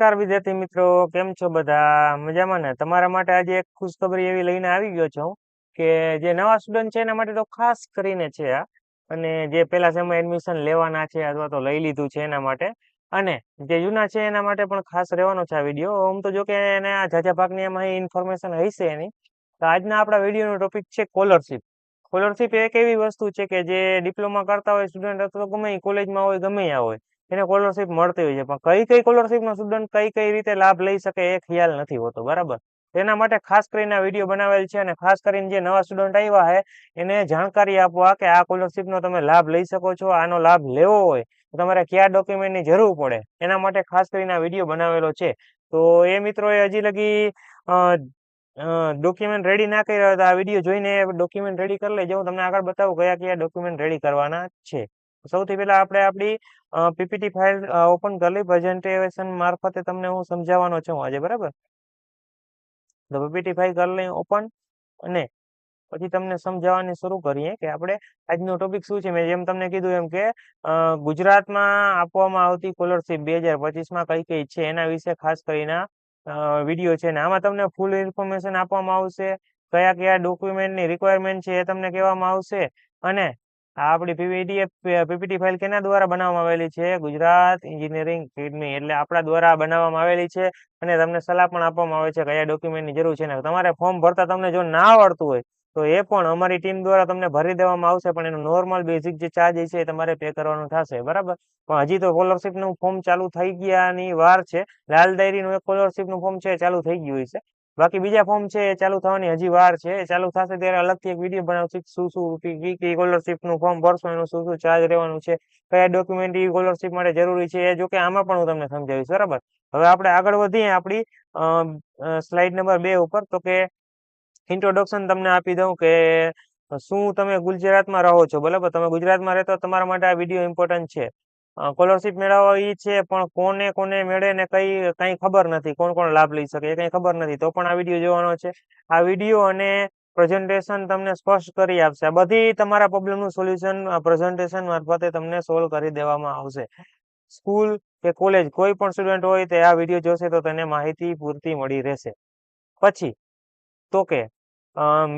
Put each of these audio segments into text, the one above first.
નમસ્કાર વિદ્યાર્થી મિત્રો, કેમ છો બધા? મજામાં ને? તમારા માટે આજે એક ખુશખબરી એવી લઈને આવી ગયો છું કે જે નવા સ્ટુડન્ટ છે એના માટે તો ખાસ કરીને છે આ, અને જે પેલા સેમ એડમિશન લેવાના છે અથવા તો લઈ લીધું છે એના માટે, અને જે જૂના છે એના માટે પણ ખાસ રહેવાનો છે આ વિડીયો. આમ તો જો કે એને આ ઝાઝા ભાગની એમાં ઇન્ફોર્મેશન હશે એની. તો આજના આપણા વિડીયોનો ટોપિક છે સ્કોલરશિપ. સ્કોલરશિપ એક એવી વસ્તુ છે કે જે ડિપ્લોમા કરતા હોય સ્ટુડન્ટ અથવા તો ગમે કોલેજમાં હોય, ગમે ત્યાં હોય, એને સ્કોલરશિપ મળતી હોય છે. પણ કઈ કઈ સ્કોલરશિપનો સ્ટુડન્ટ કઈ કઈ રીતે લાભ લઈ શકે એ ખ્યાલ નથી હોતો, બરાબર? એના માટે ખાસ કરીને આ વિડીયો બનાવેલ છે, અને ખાસ કરીને જે નવા સ્ટુડન્ટ આવ્યા છે એને જાણકારી આપવા કે આ સ્કોલરશિપનો તમે લાભ લઈ શકો છો. આનો લાભ લેવો હોય તો તમારે કયા ડોક્યુમેન્ટની જરૂર પડે એના માટે ખાસ કરીને આ વિડીયો બનાવેલો છે. તો એ મિત્રોએ હજી લગી ડોક્યુમેન્ટ રેડી ના કર્યા હોય તો આ વિડીયો જોઈને ડોક્યુમેન્ટ રેડી કરી લેજો. હું તમને આગળ બતાવું કયા કયા ડોક્યુમેન્ટ રેડી કરવાના છે. સૌથી પહેલા આપણે આપણી પીપીટી ફાઇલ ઓપન કરી લઈ. પ્રેઝન્ટેશન મારફતે તમને હું સમજાવવાનો છું આજે, બરાબર? તો પીપીટી ફાઇલ કરી લઈ ઓપન, અને પછી તમને સમજાવવાની શરૂ કરીએ કે આપણે આજનો ટોપિક શું છે. મેં જેમ તમને કીધું એમ કે ગુજરાતમાં આપવામાં આવતી સ્કોલરશિપ 2025માં કઈ કઈ છે એના વિશે ખાસ કરીને વિડીયો છે, ને આમાં તમને ફૂલ ઇન્ફોર્મેશન આપવામાં આવશે. કયા કયા ડોક્યુમેન્ટની રિક્વાયરમેન્ટ છે એ તમને કહેવામાં આવશે. અને આ આપણી પીપીટી ફાઇલ કેના દ્વારા બનાવવામાં આવેલી છે? ગુજરાત એન્જિનિયરિંગ એકેડમી, એટલે આપણા દ્વારા બનાવવામાં આવેલી છે. અને તમને સલાહ પણ આપવામાં આવે છે કયા ડોક્યુમેન્ટની જરૂર છે. ને તમારે ફોર્મ ભરતા તમને જો ના આવડતું હોય તો એ પણ અમારી ટીમ દ્વારા તમને ભરી દેવામાં આવશે, પણ એનું નોર્મલ બેઝિક જે ચાર્જ છે એ તમારે પે કરવાનું થશે, બરાબર? પણ હજી તો સ્કોલરશિપનું ફોર્મ ચાલુ થઈ ગયાની વાર છે. લાલ ડાયરીનું એક સ્કોલરશિપનું ફોર્મ છે એ ચાલુ થઈ ગયું છે. બાકી બીજા ફોર્મ છે એ ચાલુ થવાની હજી વાર છે. એ ચાલુ થશે ત્યારે અલગથી એક વિડીયો બનાવશું. શું સ્કોલરશિપનું ફોર્મ ભરશો એનું શું શું ચાર્જ રહેવાનું છે, કયા ડોક્યુમેન્ટ સ્કોલરશિપ માટે જરૂરી છે, એ જો કે આમાં પણ હું તમને સમજાવીશ, બરાબર? હવે આપણે આગળ વધીએ આપણી સ્લાઇડ નંબર 2 ઉપર. તો કે ઇન્ટ્રોડક્શન તમને આપી દઉં કે શું તમે ગુજરાતમાં રહો છો, બરાબર? તમે ગુજરાતમાં રહેતો તમારા માટે આ વિડીયો ઇમ્પોર્ટન્ટ છે. સ્કોલરશિપ મેળવવા એ છે, પણ કોને કોને મેળે ને કઈ ખબર નથી, કોણ કોણ લાભ લઈ શકે એ કઈ ખબર નથી, તો પણ આ વિડીયો જોવાનો છે. આ વિડીયો અને પ્રેઝન્ટેશન તમને સ્પષ્ટ કરી આપશે. આ બધી તમારા પ્રોબ્લેમનું સોલ્યુશન પ્રેઝન્ટેશન મારફતે તમને સોલ્વ કરી દેવામાં આવશે. સ્કૂલ કે કોલેજ કોઈ પણ સ્ટુડન્ટ હોય તે આ વિડીયો જોશે તો તેને માહિતી પૂરતી મળી રહેશે. પછી તો કે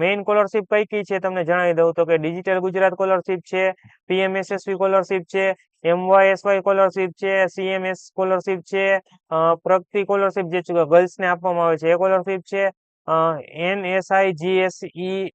મેઇન સ્કોલરશિપ કઈ કઈ છે તમને જણાવી દઉં. તો કે ડિજિટલ ગુજરાત સ્કોલરશિપ છે, પીએમએસએસવી સ્કોલરશિપ છે, એમવાયએસવાય સ્કોલરશિપ છે, સીએમએસ સ્કોલરશિપ છે, પ્રગતિ સ્કોલરશિપ જે ગર્લ્સને આપવામાં આવે છે એ સ્કોલરશિપ છે, NSIGSE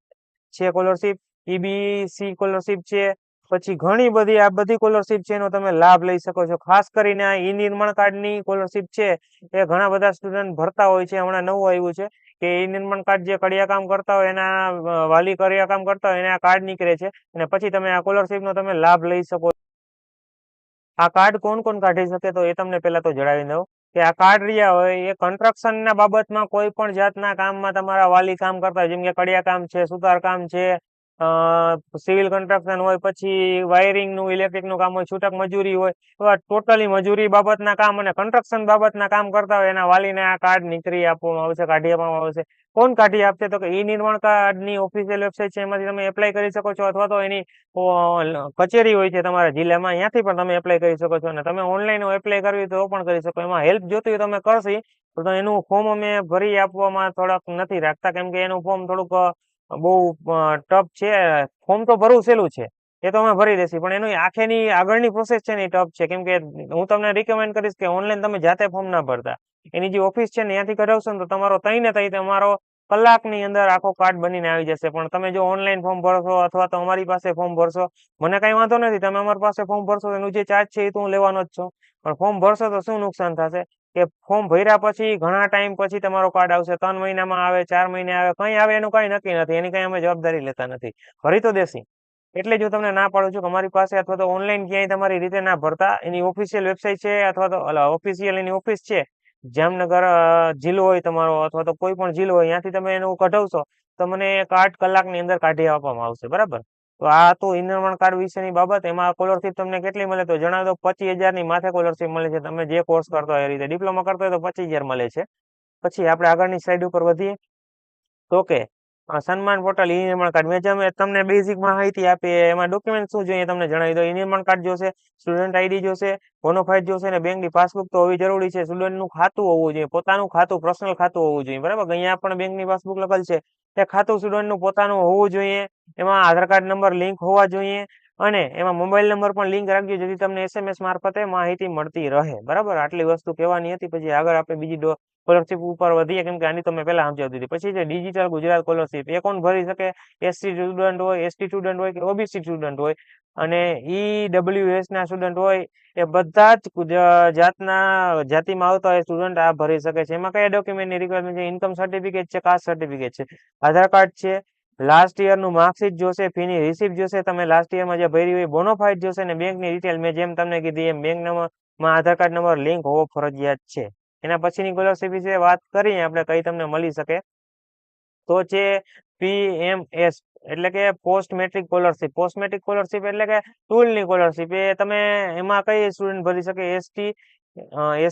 છે સ્કોલરશિપ, EBC સ્કોલરશિપ છે. પછી ઘણી બધી આ બધી સ્કોલરશિપ છે એનો તમે લાભ લઈ શકો છો. ખાસ કરીને આ ઈ નિર્માણ કાર્ડની સ્કોલરશિપ છે એ ઘણા બધા સ્ટુડન્ટ ભરતા હોય છે. હમણાં નવું આવ્યું છે કે ઈ નિર્માણ કાર્ડ જે કડિયા કામ કરતા હોય, એના વાલી કડિયા કામ કરતા હોય એને આ કાર્ડ નીકળે છે, અને પછી તમે આ સ્કોલરશિપનો તમે લાભ લઈ શકો. આ કાર્ડ કોણ કોણ કાઢી શકે તો એ તમને પેલા તો જણાવી દઉં કે આ કાર્ડ રહ્યા હોય એ કન્સ્ટ્રક્શનના બાબતમાં કોઈ પણ જાતના કામમાં તમારા વાલી કામ કરતા હોય, જેમ કે કડિયા કામ છે, સુતાર કામ છે, સિવિલ કન્સ્ટ્રક્શન હોય, પછી વાયરિંગનું ઇલેક્ટ્રિકનું કામ હોય, છૂટક મજૂરી હોય, એવા ટોટલી મજૂરી બાબતના કામ અને કન્સ્ટ્રક્શન બાબતના કામ કરતા હોય એના વાલીને આ કાર્ડ નીકળી આપવામાં આવશે, કાઢી આપવામાં આવશે. કોણ કાઢી આપશે તો કે ઈ નિર્માણ કાર્ડની ઓફિશિયલ વેબસાઇટ છે એમાંથી તમે એપ્લાય કરી શકો છો, અથવા તો એની કચેરી હોય છે તમારા જિલ્લામાં, ત્યાંથી પણ તમે એપ્લાય કરી શકો છો. અને તમે ઓનલાઈન એપ્લાય કરવી તો પણ કરી શકો. એમાં હેલ્પ જોતી હોય તમે કરશી તો એનું ફોર્મ અમે ભરી આપવામાં થોડાક નથી રાખતા, કેમ કે એનું ફોર્મ થોડુંક બહુ ટફ છે. ફોર્મ તો ભરવું સહેલું છે, એ તો અમે ભરી દેશું, પણ એની આખેની આગળની પ્રોસેસ છે ને એ ટફ છે. કેમ કે હું તમને રિકમેન્ડ કરીશ કે ઓનલાઈન તમે જાતે ફોર્મ ના ભરતા, એની જે ઓફિસ છે ને ત્યાંથી કરાવશો ને તો તમારો તઈ ને તઈ તમારો કલાકની અંદર આખો કાર્ડ બનીને આવી જશે. પણ તમે જો ઓનલાઈન ફોર્મ ભરશો અથવા તો અમારી પાસે ફોર્મ ભરશો, મને કઈ વાંધો નથી, તમે અમારી પાસે ફોર્મ ભરશો એનું જે ચાર્જ છે એ તો હું લેવાનો જ છું. પણ ફોર્મ ભરશો તો શું નુકસાન થશે કે ફોર્મ ભર્યા પછી ઘણા ટાઈમ પછી તમારો કાર્ડ આવશે. 3 મહિનામાં આવે, 4 મહિને આવે, કઈ આવે એનું કઈ નક્કી નથી, એની કઈ અમે જવાબદારી લેતા નથી. ભરી તો દેશી. એટલે જ હું તમને ના પાડું છું કે અમારી પાસે અથવા તો ઓનલાઈન ક્યાંય તમારી રીતે ના ભરતા. એની ઓફિશિયલ વેબસાઇટ છે અથવા તો ઓફિશિયલ એની ઓફિસ છે, જામનગર જિલ્લો હોય તમારો અથવા તો કોઈ પણ જિલ્લો હોય, ત્યાંથી તમે એનું કઢાવશો તો મને કાર્ડ કલાકની અંદર કાઢી આપવામાં આવશે, બરાબર? તો આ તો ઈ નિર્માણ કાર્ડ વિશેની બાબત. એમાં સ્કોલરશિપ તમને કેટલી મળે તો જણાવી દો. 25,000 ની માથે સ્કોલરશિપ મળે છે. તમે જે કોર્સ કરતો હોય એ રીતે. ડિપ્લોમા કરતો હોય તો 25,000 મળે છે. પછી આપણે આગળની સ્લાઇડ ઉપર વધીએ. તો કે સન્માન પોર્ટલ ઈ નિર્માણ કાર્ડ મેં જેમ તમને બેઝિક માહિતી આપી એમાં ડોક્યુમેન્ટ શું જોઈએ તમને જણાવી દો. ઈ નિર્માણ કાર્ડ જોશે, સ્ટુડન્ટ આઈડી જોશે, બોનોફાઇડ જોશે અને બેંકની પાસબુક તો હોવી જરૂરી છે. સ્ટુડન્ટનું ખાતું હોવું જોઈએ, પોતાનું ખાતું, પર્સનલ ખાતું હોવું જોઈએ. બરાબર, અહીંયા પણ બેંકની પાસબુક લખેલ છે એ ખાતું સ્ટુડન્ટનું પોતાનું હોવું જોઈએ. એમાં આધાર કાર્ડ નંબર લિંક હોવા જોઈએ અને એમાં મોબાઈલ નંબર પણ લિંક રાખજો જેથી તમને SMS મારફતે માહિતી મળતી રહે. બરાબર, આટલી વસ્તુ કહેવાની હતી. પછી આગળ આપણે બીજી સ્કોલરશીપ ઉપર વધીએ કેમ કે આની તો મેં પહેલા સમજાવી દીધી. પછી છે ડિજિટલ ગુજરાત સ્કોલરશીપ. એ કોણ ભરી શકે? SC સ્ટુડન્ટ હોય, ST સ્ટુડન્ટ હોય કે OBC સ્ટુડન્ટ હોય અને EWS ના સ્ટુડન્ટ હોય એ બધા જ જાતિમાં આવતા હોય સ્ટુડન્ટ આ ભરી શકે છે. એમાં કયા ડોક્યુમેન્ટની રિક્વાયરમેન્ટ છે? ઇન્કમ સર્ટિફિકેટ છે, કાસ્ટ સર્ટિફિકેટ છે, આધાર કાર્ડ છે, લાસ્ટ યર નું માર્કશીટ જોશે, ફીની રિસિપ્ટ જોશે, તમે લાસ્ટ યરમાં જે ભરી હોય બોનોફાઇડ જોશે અને બેંકની ડિટેલ મેં જેમ તમને કીધી એમ બેંક માં આધાર કાર્ડ નંબર લિંક હોવો ફરજિયાત છે. એના પછીની સ્કોલરશીપ વિશે વાત કરીએ આપણે કઈ તમને મળી શકે તો છે PMS એટલે કે post metric scholarship. Post metric scholarship એટલે કે ટુલની સ્કોલરશીપ. એ તમે એમાં કઈ સ્ટુડન્ટ ભરી શકે? ST,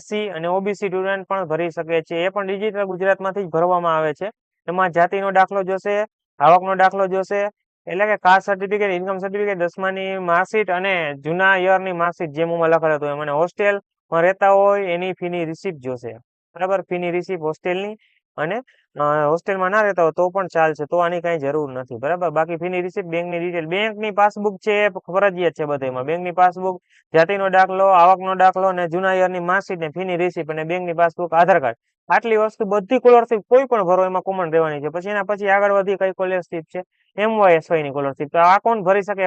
SC અને OBC સ્ટુડન્ટ પણ ભરી શકે છે. એ પણ ડિજિટલ ગુજરાતમાંથી જ ભરવામાં આવે છે. એમાં જાતિનો દાખલો જોશે, આવકનો દાખલો જોશે એટલે કે કાસ્ટ સર્ટિફિકેટ, ઇન્કમ સર્ટિફિકેટ, 10માની માર્કશીટ અને જૂના યરની માર્કશીટ જેમ હું લખેલ હતું એમ. અને હોસ્ટેલમાં રહેતા હોય એની ફીની રિસિપ્ટ જોશે. બરાબર, ફીની રિસિપ્ટ હોસ્ટેલની અને હોસ્ટેલમાં ના રહેતા હોય તો પણ ચાલશે, તો આની કઈ જરૂર નથી. બરાબર, બાકી ફીની રિસિપ્ટ, બેંકની ડિટેલ, બેંકની પાસબુક છે એ ફરજિયાત છે બધામાં. બેંકની પાસબુક, જાતિનો દાખલો, આવકનો દાખલો અને જૂના યરની માર્કશીટ ને ફીની રિસિપ્ટ અને બેંકની પાસબુક, આધાર કાર્ડ. આટલી વસ્તુ બધી સ્કોલરશીપ કોઈ પણ ભરો એમાં કોમન રહેવાની છે. પછી એના પછી આગળ વધી કઈ સ્કોલરશીપ છે? MYSY ની સ્કોલરશીપ. તો આ કોણ ભરી શકે?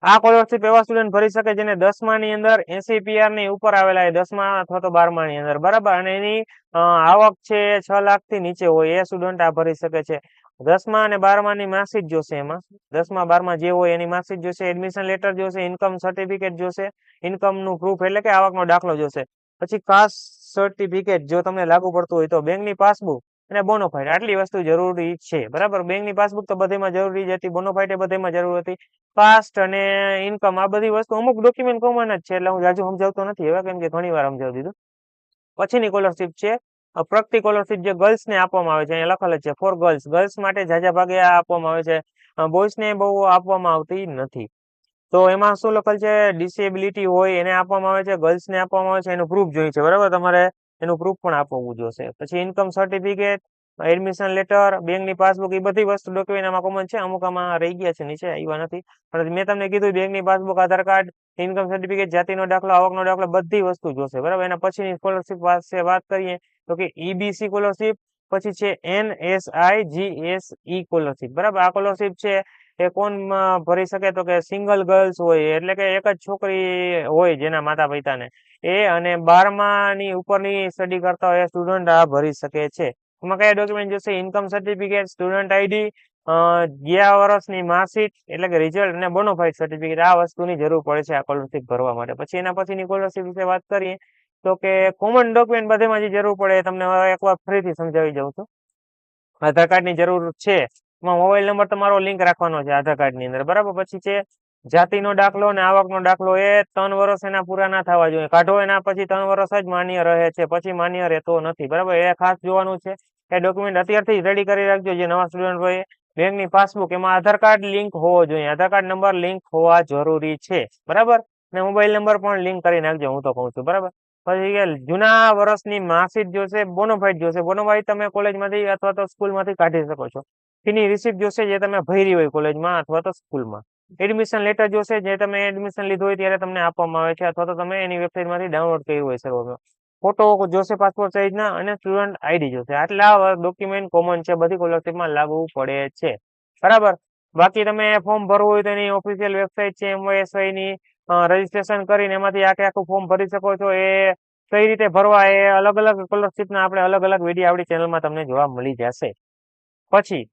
આ સ્કોલરશીપ એવા સ્ટુડન્ટ ભરી શકે જેને 10માની અંદર 80 PR ની ઉપર આવેલા હોય, 10મા અથવા તો 12માની અંદર. બરાબર, અને એની આવક છે 6 લાખ થી નીચે હોય એ સ્ટુડન્ટ આ ભરી શકે છે. 10મા અને 12માની માર્કશીટ જોશે. એમાં 10મા 12મા જે હોય એની માર્કશીટ જોશે, એડમિશન લેટર જોશે, ઇન્કમ સર્ટિફિકેટ જોશે, ઇન્કમ નું પ્રૂફ એટલે કે આવકનો દાખલો જોશે. પછી કાસ્ટ સર્ટિફિકેટ જો તમને લાગુ પડતું હોય તો, બેંકની પાસબુક અને બોનોફાઇડ. આટલી વસ્તુ જરૂરી છે. બરાબર, બેંકની પાસબુક તો બધેમાં જરૂરી જ હતી, બોનોફાઇડ એ બધેમાં જરૂર હતી. કાસ્ટ અને ઇન્કમ આ બધી વસ્તુ અમુક ડોક્યુમેન્ટ કોમન જ છે એટલે હું જાજુ સમજાવતો નથી હવે કેમ કે ઘણી વાર સમજાવી દીધું. પછીની સ્કોલરશીપ છે પ્રગતિ સ્કોલરશીપ, જે ગર્લ્સ ને આપવામાં આવે છે. અહીંયા લખેલ છે ફોર ગર્લ્સ. ગર્લ્સ માટે જાજા ભાગે આ આપવામાં આવે છે, બોયસ ને બહુ આપવામાં આવતી નથી. તો એમાં શું લખેલ છે? ડિસેબિલિટી હોય એને આપવામાં આવે છે, ગર્લ્સ ને આપવામાં આવે છે. એનું પ્રૂફ જોઈએ છે. બરાબર, તમારે એનું પ્રૂફ પણ આપવું જોશે. પછી ઇન્કમ સર્ટિફિકેટ, એડમિશન લેટર, બેંકની પાસબુક, એ બધી વસ્તુ ડોક્યુમેન્ટ આમાં કોમન છે. અમુક આમાં રહી ગયા છે, નીચે આવ્યા નથી. પણ મેં તમને કીધું બેંકની પાસબુક, આધાર કાર્ડ, ઇન્કમ સર્ટિફિકેટ, જાતિનો દાખલો, આવકનો દાખલો બધી વસ્તુ જોશે. બરાબર, એના પછીની સ્કોલરશીપ વાત કરીએ તો કે EBC સ્કોલરશીપ. પછી છે NSIGSE સ્કોલરશીપ. બરાબર, આ સ્કોલરશીપ છે એ કોણ ભરી શકે તો કે સિંગલ ગર્લ્સ હોય એટલે કે એક જ છોકરી હોય જેના માતા પિતાને એ અને 12માની ઉપરની સ્ટડી કરતા હોય સ્ટુડન્ટ આ ભરી શકે છે. એમાં કયા ડોક્યુમેન્ટ જોશે? ઇન્કમ સર્ટિફિકેટ, સ્ટુડન્ટ આઈડી, ગયા વર્ષની માર્કશીટ એટલે કે રિઝલ્ટ અને બોનોફાઇડ સર્ટિફિકેટ. આ વસ્તુની જરૂર પડે છે આ સ્કોલરશીપ ભરવા માટે. પછી એના પછીની સ્કોલરશીપ વિશે વાત કરીએ તો કે કોમન ડોક્યુમેન્ટ બધેમાં જે જરૂર પડે એ તમને એકવાર ફરીથી સમજાવી દઉં છું. આધાર કાર્ડ ની જરૂર છે. એમાં મોબાઈલ નંબર તમારો લિંક રાખવાનો છે આધાર કાર્ડ ની અંદર. બરાબર, પછી છે જાતિનો દાખલો અને આવકનો દાખલો. એ 3 વર્ષ એના પૂરા ના થવા જોઈએ. કાઢો એના પછી 3 વર્ષ જ માન્ય રહે છે, પછી માન્ય રહેતો નથી. બરાબર, એ ખાસ જોવાનું છે. એ ડોક્યુમેન્ટ અત્યારથી રેડી કરી રાખજો જે નવા સ્ટુડન્ટ હોય. બેંકની પાસબુક, એમાં આધાર કાર્ડ લિંક હોવો જોઈએ, આધાર કાર્ડ નંબર લિંક હોવા જરૂરી છે. બરાબર, અને મોબાઈલ નંબર પણ લિંક કરી નાખજો, હું તો કહું છું. બરાબર, પછી જૂના વર્ષની માર્કશીટ જોશે, બોનોફાઇડ જોશે. બોનોફાઇડ તમે કોલેજમાંથી અથવા તો સ્કૂલમાંથી કાઢી શકો છો. એની રિસિપ્ટ જોશે જે તમે ભરી હોય કોલેજમાં અથવા તો સ્કૂલમાં. એડમિશન લેટર જોશે જે તમે એડમિશન લીધું હોય ત્યારે તમને આપવામાં આવે છે અથવા તો તમે એની વેબસાઇટમાંથી ડાઉનલોડ કર્યું હોય સર્વરમાં. ફોટો જોશે પાસપોર્ટ સાઇઝના અને સ્ટુડન્ટ આઈડી જોશે. આટલા ડોક્યુમેન્ટ કોમન છે, બધી સ્કોલરશીપમાં લાગુ પડે છે. બરાબર, બાકી તમે ફોર્મ ભરવું હોય તો એની ઓફિશિયલ વેબસાઇટ છે MYSY ની, રજીસ્ટ્રેશન કરીને એમાંથી આખું ફોર્મ ભરી શકો છો. એ કઈ રીતે ભરવા એ અલગ અલગ સ્કોલરશીપના આપણે અલગ અલગ વિડીયો આપણી ચેનલમાં તમને જોવા મળી જશે. પછી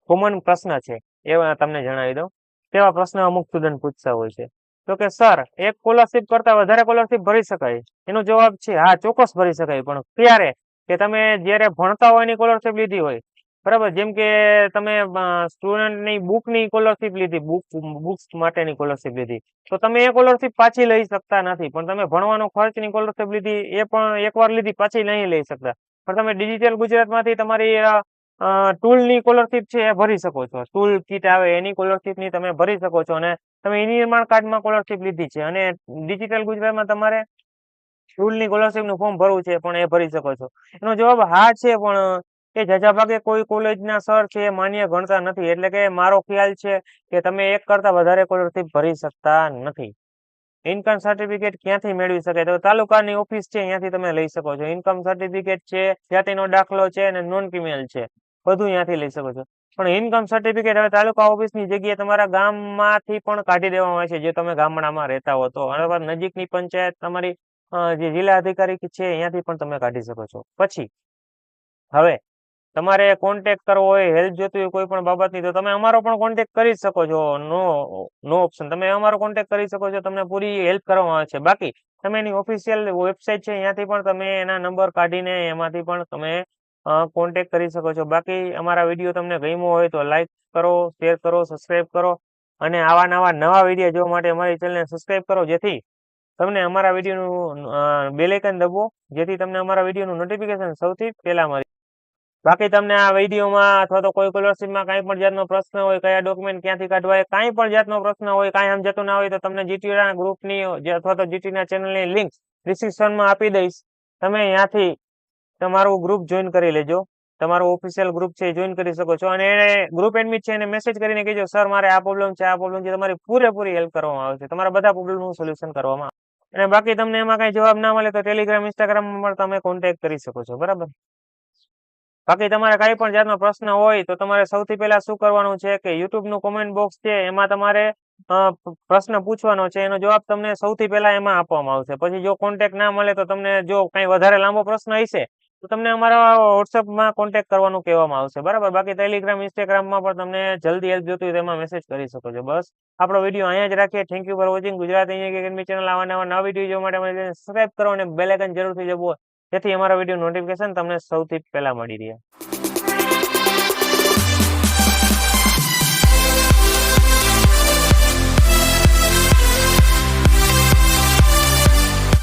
કોમન પ્રશ્ન છે એવા તમને જણાવી દઉં. તેવા પ્રશ્ન અમુક સ્ટુડન્ટ પૂછતા હોય છે તો કે સર એક સ્કોલરશીપ કરતા વધારે સ્કોલરશીપ ભરી શકાય? એનો જવાબ છે હા, ચોક્કસ ભરી શકાય. પણ ક્યારે? કે તમે જયારે ભણતા હોય એની સ્કોલરશીપ લીધી હોય. બરાબર, જેમ કે તમે સ્ટુડન્ટની બુકની સ્કોલરશીપ લીધી, બુક્સ માટેની સ્કોલરશીપ લીધી તો તમે એ સ્કોલરશીપ પાછી લઈ શકતા નથી. પણ તમે ભણવાનો ખર્ચની સ્કોલરશીપ લીધી એ પણ એકવાર લીધી પાછી નહીં લઈ શકતા. પણ તમે ડિજિટલ ગુજરાતમાંથી તમારી ટૂલની સ્કોલરશીપ છે એ ભરી શકો છો. ટૂલ કીટ આવે એની સ્કોલરશીપની તમે ભરી શકો છો અને તમે ઈ-નિર્માણ કાર્ડમાં સ્કોલરશીપ લીધી છે અને ડિજિટલ ગુજરાતમાં તમારે ટૂલની સ્કોલરશીપનું ફોર્મ ભરવું છે પણ એ ભરી શકો છો. એનો જવાબ હા છે, પણ એ ઝાઝાભાગે કોઈ કોલેજના સર છે એ માન્ય ગણતા નથી. એટલે કે મારો ખ્યાલ છે કે તમે એક કરતા વધારે સ્કોલરશીપ ભરી શકતા નથી. ઇન્કમ સર્ટિફિકેટ ક્યાંથી મેળવી શકાય? તો તાલુકાની ઓફિસ છે ત્યાંથી તમે લઈ શકો છો. ઇન્કમ સર્ટિફિકેટ છે, જાતિનો દાખલો છે અને નોન ક્રિમિનલ છે, બધું ત્યાંથી લઈ શકો છો. પણ ઇન્કમ સર્ટિફિકેટ હવે તાલુકા ઓફિસની જગ્યાએ તમારા ગામમાંથી પણ કાઢી દેવામાં આવે છે, જે તમે ગામડામાં રહેતા હો તો. અને નજીકની પંચાયત તમારી જે જિલ્લા અધિકારી છે ત્યાંથી પણ તમે કાઢી શકો છો. પછી હવે તમારે કોન્ટેક્ટ કરવો હોય, હેલ્પ જોતી હોય કોઈ પણ બાબતની, તો તમે અમારો પણ કોન્ટેક્ટ કરી શકો છો. નો ઓપ્શન, તમે અમારો કોન્ટેક્ટ કરી શકો છો, તમને પૂરી હેલ્પ કરવામાં આવે છે. બાકી તમે એની ઓફિશિયલ વેબસાઇટ છે ત્યાંથી પણ તમે એના નંબર કાઢીને એમાંથી પણ તમે કોન્ટેક્ટ કરી શકો છો. બાકી અમારા વિડીયો તમને ગમ્યો હોય તો લાઈક કરો, શેર કરો, સબસ્ક્રાઈબ કરો અને આવા નવા વિડીયો જોવા માટે અમારી ચેનલને સબસ્ક્રાઈબ કરો, જેથી તમને અમારા વિડીયોનું બેલ આઇકન દબાવો, જેથી તમને અમારા વિડીયોનું નોટિફિકેશન સૌથી પહેલા મળે. બાકી તમને આ વિડીયોમાં અથવા તો કોઈ સ્કોલરશીપમાં કાંઈ પણ જાતનો પ્રશ્ન હોય, કયા ડોક્યુમેન્ટ ક્યાંથી કાઢવા, કાંઈ પણ જાતનો પ્રશ્ન હોય, કાંઈ સમજાતું ના હોય, તો તમને જીટીના ગ્રુપની અથવા તો જીટીના ચેનલની લિંક ડિસ્ક્રિપ્શનમાં આપી દઈશ. તમે ત્યાંથી તમારું ગ્રુપ જોઈન કરી લેજો. તમારું ઓફિશિયલ ગ્રુપ છે એ જોઈન કરી શકો છો અને એને ગ્રુપ એડમિટ છે એને મેસેજ કરીને કહેજો, સર મારે આ પ્રોબ્લેમ છે, આ પ્રોબ્લેમ છે. તમારી પૂરેપૂરી હેલ્પ કરવામાં આવશે. તમારા બધા પ્રોબ્લેમનું સોલ્યુશન કરવામાં આવે. અને બાકી તમને એમાં કઈ જવાબ ના મળે તો ટેલિગ્રામ, ઇન્સ્ટાગ્રામમાં પણ તમે કોન્ટેક્ટ કરી શકો છો. બરાબર. બાકી તમારે કઈ પણ જાતનો પ્રશ્ન હોય તો તમારે સૌથી પહેલા શું કરવાનું છે કે યુટ્યુબ નું કોમેન્ટ બોક્સ છે એમાં તમારે પ્રશ્ન પૂછવાનો છે. એનો જવાબ તમને સૌથી પહેલા એમાં આપવામાં આવશે. પછી જો કોન્ટેક્ટ ના મળે તો તમને જો કઈ વધારે લાંબો પ્રશ્ન હશે તો તમને અમારા વોટ્સઅપમાં કોન્ટેક્ટ કરવાનું કહેવામાં આવશે. બરાબર. બાકી ટેલિગ્રામ, ઇન્સ્ટાગ્રામમાં પણ તમને જલ્દી હેલ્પ જોતી હોય તો એમાં મેસેજ કરી શકો છો. બસ આપણો વિડીયો અહીંયા જ રાખીએ. Thank you for watching. Gujarati academy channel આવા નવા વિડીયો જોવા માટે અમારી ચેનલ સબસ્ક્રાઇબ કરો અને બેલ આઇકન જરૂરથી દબાવો, જેથી અમારા વિડીયો નોટિફિકેશન તમને સૌથી પહેલા મળી રહે.